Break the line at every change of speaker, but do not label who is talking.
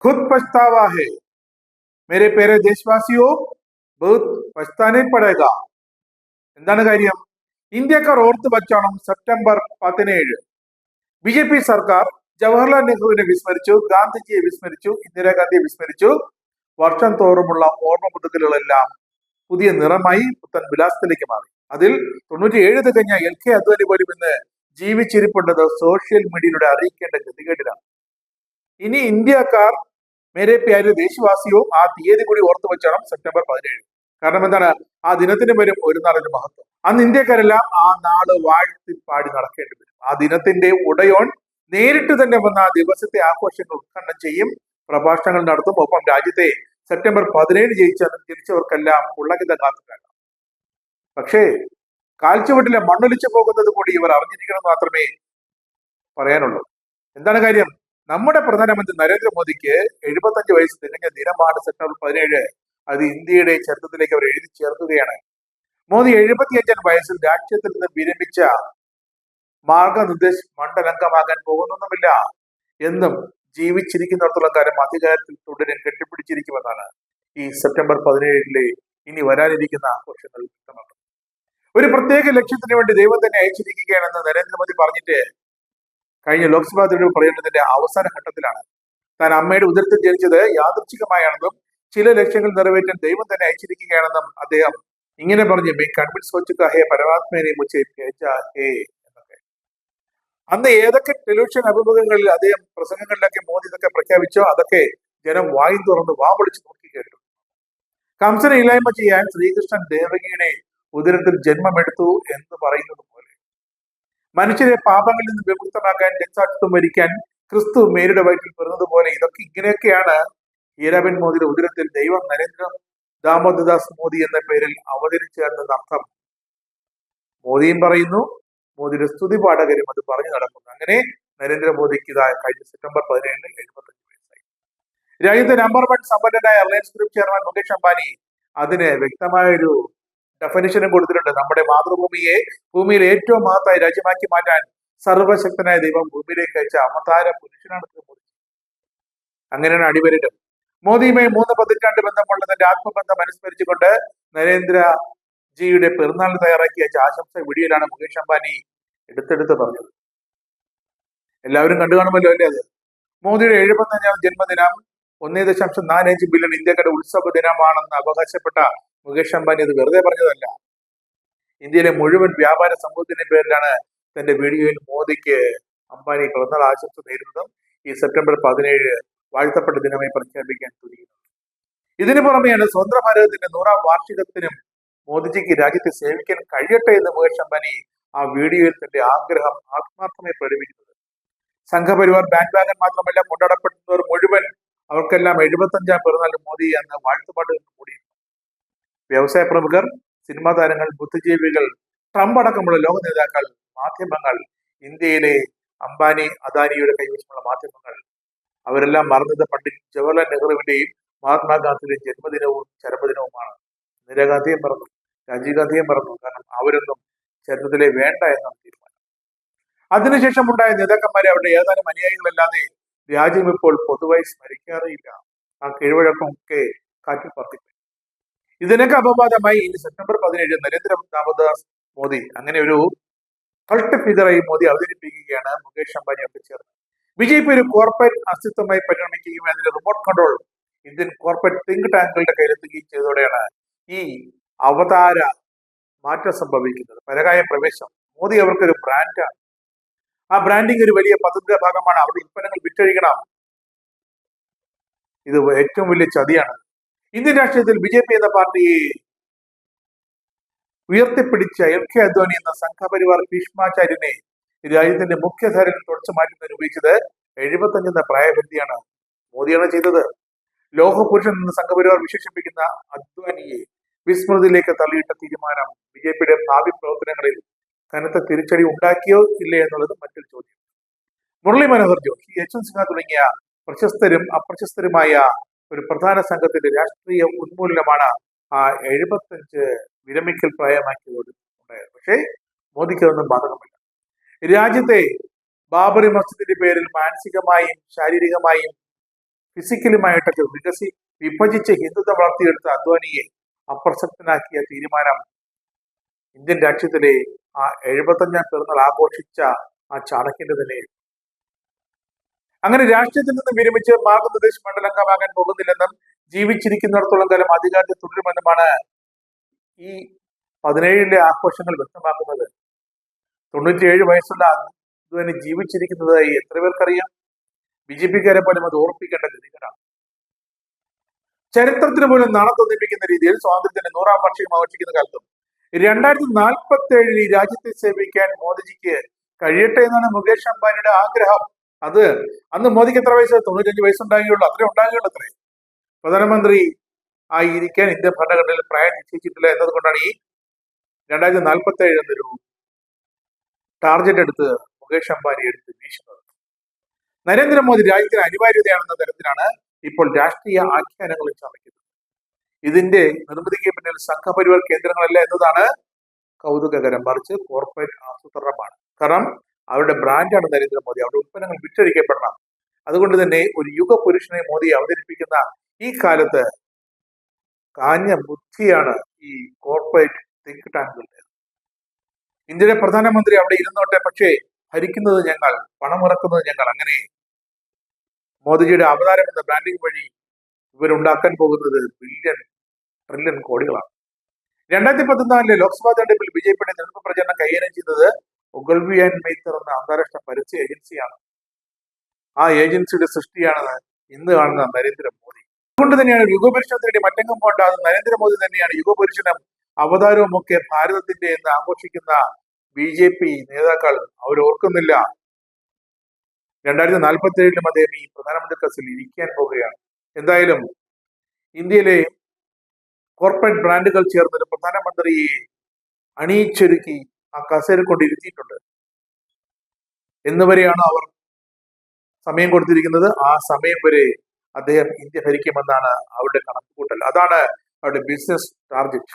खुद पछतावा है. मेरे प्यारे देशवासियों, बहुत पछताने पड़ेगा. എന്താണ് കാര്യം? ഇന്ത്യക്കാർ ഓർത്തു വച്ചോണം, സെപ്റ്റംബർ 17 ബി ജെ പി സർക്കാർ ജവഹർലാൽ നെഹ്റുവിനെ വിസ്മരിച്ചു, ഗാന്ധിജിയെ വിസ്മരിച്ചു, ഇന്ദിരാഗാന്ധിയെ വിസ്മരിച്ചു. വർഷം തോറുമുള്ള ഓർമ്മ പുതുക്കലുകളെല്ലാം പുതിയ നിറമായി പുത്തൻ വിലാസത്തിലേക്ക് മാറി. അതിൽ 97 തികഞ്ഞ LK അദ്വാനി പോലും ഇന്ന് ജീവിച്ചിരിപ്പുണ്ടത് സോഷ്യൽ മീഡിയയിലൂടെ അറിയിക്കേണ്ട ഗതികേടിലാണ്. ഇനി ഇന്ത്യക്കാർ, മേരെ പ്യാരെ ദേശവാസിയോ, ആ തീയതി കൂടി ഓർത്തു വെച്ചോണം, സെപ്റ്റംബർ 17. കാരണം എന്താണ്? ആ ദിനത്തിന് വരും ഒരു നാളിന്റെ മഹത്വം. അന്ന് ഇന്ത്യക്കാരെല്ലാം ആ നാള് വാഴ്ത്തി പാടി നടക്കേണ്ടി വരും. ആ ദിനത്തിന്റെ ഉടയോൻ നേരിട്ട് തന്നെ വന്ന ആ ദിവസത്തെ ആഘോഷങ്ങൾ ഉദ്ഘാടനം ചെയ്യും, പ്രഭാഷണങ്ങൾ നടത്തും. ഒപ്പം രാജ്യത്തെ സെപ്റ്റംബർ 17 ജനിച്ചവർക്കെല്ലാം ഉള്ളകിത കാത്തുകയാണ്. പക്ഷേ കാൽച്ചുവട്ടിലെ മണ്ണൊലിച്ചു പോകുന്നത് കൂടി ഇവർ അറിഞ്ഞിരിക്കണം മാത്രമേ പറയാനുള്ളൂ. എന്താണ് കാര്യം? നമ്മുടെ പ്രധാനമന്ത്രി നരേന്ദ്രമോദിക്ക് 75 വയസ്സ് തികഞ്ഞ ദിനമാണ് സെപ്റ്റംബർ 17. അത് ഇന്ത്യയുടെ ചരിത്രത്തിലേക്ക് അവർ എഴുതി ചേർക്കുകയാണ്. മോദി 75 വയസ്സിൽ രാഷ്ട്രീയത്തിൽ നിന്ന് വിരമിച്ച മാർഗനിർദ്ദേശ മണ്ഡലംഗമാകാൻ പോകുന്നൊന്നുമില്ല എന്നും ജീവിച്ചിരിക്കുന്നിടത്തോളം കാലം അധികാരത്തിൽ തുടരാൻ കെട്ടിപ്പിടിച്ചിരിക്കുമെന്നാണ് ഈ സെപ്റ്റംബർ 17 ഇനി വരാനിരിക്കുന്ന ആഘോഷങ്ങൾ വ്യക്തമാക്കുന്നത്. ഒരു പ്രത്യേക ലക്ഷ്യത്തിന് വേണ്ടി ദൈവം തന്നെ അയച്ചിരിക്കുകയാണെന്ന് നരേന്ദ്രമോദി പറഞ്ഞിട്ട് കഴിഞ്ഞ ലോക്സഭാ തെരഞ്ഞെടുപ്പ് പറയുന്നതിന്റെ അവസാന ഘട്ടത്തിലാണ്. താൻ അമ്മയുടെ ഉദരത്തിൽ ജനിച്ചത് യാദൃച്ഛികമായാണെന്നും ചില ലക്ഷ്യങ്ങൾ നിറവേറ്റാൻ ദൈവം തന്നെ അയച്ചിരിക്കുകയാണെന്നും അദ്ദേഹം ഇങ്ങനെ പറഞ്ഞു, മേ കൺവിൻസ് ഹോ ചുക്കാ ഹേ പരമാത്മനെ മുझे भेजा है എന്നൊക്കെ. അന്ന് ഏതൊക്കെ ടെലിവിഷൻ അഭിമുഖങ്ങളിൽ അദ്ദേഹം പ്രസംഗങ്ങളിലൊക്കെ മോദി ഇതൊക്കെ പ്രഖ്യാപിച്ചോ അതൊക്കെ ജനം വായും തുറന്ന് വാവൊളിച്ച് നോക്കി കേട്ടു. കംസനെ ഇല്ലായ്മ ചെയ്യാൻ ശ്രീകൃഷ്ണൻ ദേവകിയുടെ ഉദരത്തിൽ ജന്മമെടുത്തു എന്ന് പറയുന്നത് പോലെ മനുഷ്യരെ പാപങ്ങളിൽ നിന്ന് വിമുക്തമാക്കാൻ രക്തസാക്ഷിത്വം വരിക്കാൻ ക്രിസ്തു മേരിയുടെ വയറ്റിൽ പിറന്നത് പോലെ ഇതൊക്കെ ഇങ്ങനെയൊക്കെയാണ് ഹീരാബെൻ മോദിയുടെ ഉദരത്തിൽ ദൈവം നരേന്ദ്ര ദാമോദർദാസ് മോദി എന്ന പേരിൽ അവതരിച്ചതെന്ന അർത്ഥം മോദിയും പറയുന്നു, മോദിയുടെ സ്തുതി പാഠകരും അത് പറഞ്ഞു നടക്കുന്നു. അങ്ങനെ നരേന്ദ്രമോദിക്ക് ഇതായ കഴിഞ്ഞ സെപ്റ്റംബർ 17 75 വയസ്സായി. രാജ്യത്തെ നമ്പർ 1 സമ്പന്നനായ Reliance group chairman Mukesh Ambani അതിന് വ്യക്തമായ ഒരു ഡെഫിനിഷനും കൊടുത്തിട്ടുണ്ട്. നമ്മുടെ മാതൃഭൂമിയെ ഭൂമിയിലെ ഏറ്റവും മഹത്തായ രാജ്യമാക്കി മാറ്റാൻ സർവശക്തനായ ദൈവം ഭൂമിയിലേക്ക് അയച്ച അവതാര പുരുഷനാണ് മോദി. അങ്ങനെയാണ് അടിവരട്ട്. മോദിയുമായി 3 പതിറ്റാണ്ട് ബന്ധമുള്ള തന്റെ ആത്മബന്ധം അനുസ്മരിച്ചുകൊണ്ട് നരേന്ദ്രജിയുടെ പിറന്നാളിന് തയ്യാറാക്കിയ ആശംസ വീഡിയോയിലാണ് മുകേഷ് അംബാനി എടുത്തെടുത്ത് പറഞ്ഞത്. എല്ലാവരും കണ്ടു കാണുമല്ലോ അല്ലേ അത്? മോദിയുടെ 75ാം ജന്മദിനം 1.45 ബില്യൺ ഇന്ത്യക്കാരുടെ ഉത്സവ ദിനമാണെന്ന് അവകാശപ്പെട്ട മുകേഷ് അംബാനി അത് വെറുതെ പറഞ്ഞതല്ല. ഇന്ത്യയിലെ മുഴുവൻ വ്യാപാര സമൂഹത്തിന്റെ പേരിലാണ് തന്റെ വീഡിയോയിൽ മോദിക്ക് അംബാനി പിറന്നാൾ ആശംസ നേരിടുന്നതും ഈ സെപ്റ്റംബർ 17 വാഴ്ത്തപ്പെട്ട ദിനമായി പ്രഖ്യാപിക്കാൻ തുടങ്ങിയത്. ഇതിനു പുറമെയാണ് സ്വതന്ത്ര ഭാരതത്തിന്റെ 100ാം വാർഷികത്തിനും മോദിജിക്ക് രാജ്യത്തെ സേവിക്കാൻ കഴിയട്ടെ എന്ന് മുകേഷ് അംബാനി ആ വീഡിയോയിൽ തന്റെ ആഗ്രഹം ആത്മാർത്ഥമായി പ്രകടിപ്പിക്കുന്നത്. സംഘപരിവാർ ബാൻഡ് വാഗൻ മാത്രമല്ല, കൊണ്ടാടപ്പെടുന്നവർ മുഴുവൻ അവർക്കെല്ലാം 75ാം പിറന്നാൾ മോദി എന്ന വാഴ്ത്തുപാടുകൾ കൂടി. വ്യവസായ പ്രമുഖർ, സിനിമാ താരങ്ങൾ, ബുദ്ധിജീവികൾ, ട്രംപ് അടക്കമുള്ള ലോക നേതാക്കൾ, മാധ്യമങ്ങൾ, ഇന്ത്യയിലെ അംബാനി അദാനിയുടെ കൈവശമുള്ള മാധ്യമങ്ങൾ അവരെല്ലാം മറന്നത് പണ്ഡിറ്റ് ജവഹർലാൽ നെഹ്റുവിന്റെയും മഹാത്മാഗാന്ധിയുടെയും ജന്മദിനവും ചരമദിനവുമാണ്. ഇന്ദിരാഗാന്ധിയും മറന്നു, രാജീവ് ഗാന്ധിയും മറന്നു. കാരണം അവരൊന്നും ചരിത്രത്തിലെ വേണ്ട എന്നാണ് തീരുമാനം. അതിനുശേഷം ഉണ്ടായ നേതാക്കന്മാരെ അവരുടെ ഏതാനും അനുയായികളല്ലാതെ രാജ്യം ഇപ്പോൾ പൊതുവായി സ്മരിക്കാറില്ല. ആ കീഴ്വഴക്കമൊക്കെ കാറ്റിൽ പറത്തിപ്പോയി. ഇതിനൊക്കെ അപവാദമായി ഇനി സെപ്റ്റംബർ 17 നരേന്ദ്ര ദാമോദർദാസ് മോദി അങ്ങനെ ഒരു കൾട്ട് ഫിഗറായി മോദി അവതരിപ്പിക്കുകയാണ്. മുകേഷ് അംബാനി ഒക്കെ ചേർന്ന് BJP ഒരു കോർപ്പറേറ്റ് അസ്തിത്വമായി പരിണമിക്കുകയും അതിന്റെ remote control Indian corporate think ടാങ്കുകളുടെ കയ്യിലെത്തുകയും ചെയ്തതോടെയാണ് ഈ അവതാര മാറ്റം സംഭവിക്കുന്നത്. പരകായ പ്രവേശം. മോദി അവർക്കൊരു ബ്രാൻഡാണ്. ആ ബ്രാൻഡിങ് ഒരു വലിയ പദ്ധതിയുടെ ഭാഗമാണ്. അവരുടെ ഉൽപ്പന്നങ്ങൾ വിറ്റഴിക്കണം. ഇത് ഏറ്റവും വലിയ ചതിയാണ്. ഇന്ത്യൻ രാഷ്ട്രീയത്തിൽ BJP എന്ന പാർട്ടിയെ ഉയർത്തിപ്പിടിച്ച LK അദ്വാനി എന്ന സംഘപരിവാർ ഭീഷ്മാചാര്യനെ രാജ്യത്തിന്റെ മുഖ്യധാരയിൽ തുടച്ചു മാറ്റുന്നതിന് ഉപയോഗിച്ചത് 75 എന്ന പ്രായപരിധിയാണ് മോദിയാണ് ചെയ്തത്. ലോഹപുരുഷൻ എന്ന സംഘപരിവാർ വിശേഷിപ്പിക്കുന്ന അദ്വാനിയെ വിസ്മൃതിയിലേക്ക് തള്ളിയിട്ട തീരുമാനം BJPയുടെ ഭാവി പ്രവർത്തനങ്ങളിൽ കനത്ത തിരിച്ചടി ഉണ്ടാക്കിയോ ഇല്ലേ എന്നുള്ളത് മറ്റൊരു ചോദ്യം. മുരളി മനോഹർ ജോഷി, യശ്വന്ത് സിൻഹ തുടങ്ങിയ പ്രശസ്തരും അപ്രശസ്തരുമായ ഒരു പ്രധാന സംഘത്തിന്റെ രാഷ്ട്രീയ ഉന്മൂലനമാണ് ആ 75 വിരമിക്കൽ പ്രായമാക്കിയതോട് ഉണ്ടായത്. പക്ഷേ മോദിക്ക് അതൊന്നും ബാധകമല്ല. രാജ്യത്തെ ബാബറി മസ്ജിദിന്റെ പേരിൽ മാനസികമായും ശാരീരികമായും ഫിസിക്കലുമായിട്ടൊക്കെ വിഭജിച്ച് ഹിന്ദുത്വം വളർത്തിയെടുത്ത അദ്വാനിയെ അപ്രസക്തനാക്കിയ തീരുമാനം ഇന്ത്യൻ രാഷ്ട്രീയത്തിലെ ആ 75ാം പിറന്നാൾ ആഘോഷിച്ച ആ ചാണക്യന്റെ തന്നെ. അങ്ങനെ രാഷ്ട്രീയത്തിൽ നിന്ന് വിരമിച്ച് മാർഗനിർദ്ദേശ മണ്ഡലംഗമാകാൻ പോകുന്നില്ലെന്നും ജീവിച്ചിരിക്കുന്നിടത്തോളം കാലം അധികാരത്തിൽ തുടരുമെന്നുമാണ് ഈ 17ന്റെ ആഘോഷങ്ങൾ വ്യക്തമാക്കുന്നത്. 97 വയസ്സുള്ള അദ്വാനി ജീവിച്ചിരിക്കുന്നതായി എത്ര പേർക്കറിയാം? ബിജെപിക്കാരെ പോലും അത് ഓർപ്പിക്കേണ്ട ഗതികേടാണ്. ചരിത്രത്തിന് പോലും നാണം തോന്നിപ്പിക്കുന്ന രീതിയിൽ സ്വാതന്ത്ര്യത്തിന്റെ 100ാം വാർഷികം ആഘോഷിക്കുന്ന കാലത്തും 2047 ഈ രാജ്യത്തെ സേവിക്കാൻ മോദിജിക്ക് കഴിയട്ടെ എന്നാണ് മുകേഷ് അംബാനിയുടെ ആഗ്രഹം. അത് അന്ന് മോദിക്ക് എത്ര വയസ്സ്? 95 വയസ്സുണ്ടാകുകയുള്ളൂ. അത്രേ ഉണ്ടാകുകയുള്ളൂ. അത്രേ പ്രധാനമന്ത്രി ആയിരിക്കാൻ ഇന്ത്യൻ ഭരണഘടനയിൽ പ്രായം നിശ്ചയിച്ചിട്ടില്ല എന്നതുകൊണ്ടാണ് ഈ 2047 എന്നൊരു ടാർഗറ്റ് എടുത്ത് മുകേഷ് അംബാനി എടുത്ത് വീശുന്നത്. നരേന്ദ്രമോദി രാജ്യത്തിന് അനിവാര്യതയാണെന്ന തരത്തിലാണ് ഇപ്പോൾ രാഷ്ട്രീയ ആഖ്യാനങ്ങൾ ചമയ്ക്കുന്നത്. ഇതിന്റെ നിർമ്മിതിക്ക് പിന്നിൽ സംഘപരിവാർ കേന്ദ്രങ്ങളല്ല എന്നതാണ് കൗതുകകരം. മറിച്ച് കോർപ്പറേറ്റ് ആസൂത്രണമാണ്. കാരണം അവരുടെ ബ്രാൻഡാണ് നരേന്ദ്രമോദി. അവരുടെ ഉൽപ്പന്നങ്ങൾ വിറ്റഴിക്കപ്പെടണം. അതുകൊണ്ട് തന്നെ ഒരു യുഗ പുരുഷനെ മോദി അവതരിപ്പിക്കുന്ന ഈ കാലത്ത് കാഞ്ഞ ബുദ്ധിയാണ് ഈ കോർപ്പറേറ്റ് തിങ്ക് ടാങ്കുകളുടെ. ഇന്ത്യയുടെ പ്രധാനമന്ത്രി അവിടെ ഇരുന്നോട്ടെ, പക്ഷേ ഭരിക്കുന്നത് ഞങ്ങൾ, പണമിറക്കുന്നത് ഞങ്ങൾ. അങ്ങനെ മോദിജിയുടെ അവതാരം എന്ന ബ്രാൻഡിംഗ് വഴി ഇവരുണ്ടാക്കാൻ പോകുന്നത് ബില്യൺ ട്രില്യൺ കോടികളാണ്. 2014 ലോക്സഭാ തെരഞ്ഞെടുപ്പിൽ ബിജെപിയുടെ തെരഞ്ഞെടുപ്പ് പ്രചരണം കൈകാര്യം ചെയ്തത് ഒഗൽവി ആൻഡ് മെയ്ത്തർ എന്ന അന്താരാഷ്ട്ര പരസ്യ ഏജൻസിയാണ്. ആ ഏജൻസിയുടെ സൃഷ്ടിയാണ് ഇന്ന് കാണുന്ന നരേന്ദ്രമോദി. അതുകൊണ്ട് തന്നെയാണ് യുഗപുരുഷനെ തേടി മറ്റെങ്ങും പോണ്ടാതെ നരേന്ദ്രമോദി തന്നെയാണ് യുഗപുരുഷനും അവതാരവും ഒക്കെ ഭാരതത്തിന്റെ എന്ന് ആഘോഷിക്കുന്ന ബിജെപി നേതാക്കൾ അവരോർക്കുന്നില്ല. 2047 അദ്ദേഹം ഈ പ്രധാനമന്ത്രി കസിൽ ഇരിക്കാൻ പോവുകയാണ്. എന്തായാലും ഇന്ത്യയിലെ കോർപ്പറേറ്റ് ബ്രാൻഡുകൾ ചേർന്നൊരു പ്രധാനമന്ത്രിയെ അണിയിച്ചൊരുക്കി ആ കസേര കൊണ്ടിരുത്തിയിട്ടുണ്ട്. എന്നുവരെയാണ് അവർ സമയം കൊടുത്തിരിക്കുന്നത്. ആ സമയം വരെ അദ്ദേഹം ഇന്ത്യ ഭരിക്കുമെന്നാണ് അവരുടെ കണക്കുകൂട്ടൽ. അതാണ് അവരുടെ ബിസിനസ് ടാർഗറ്റ്.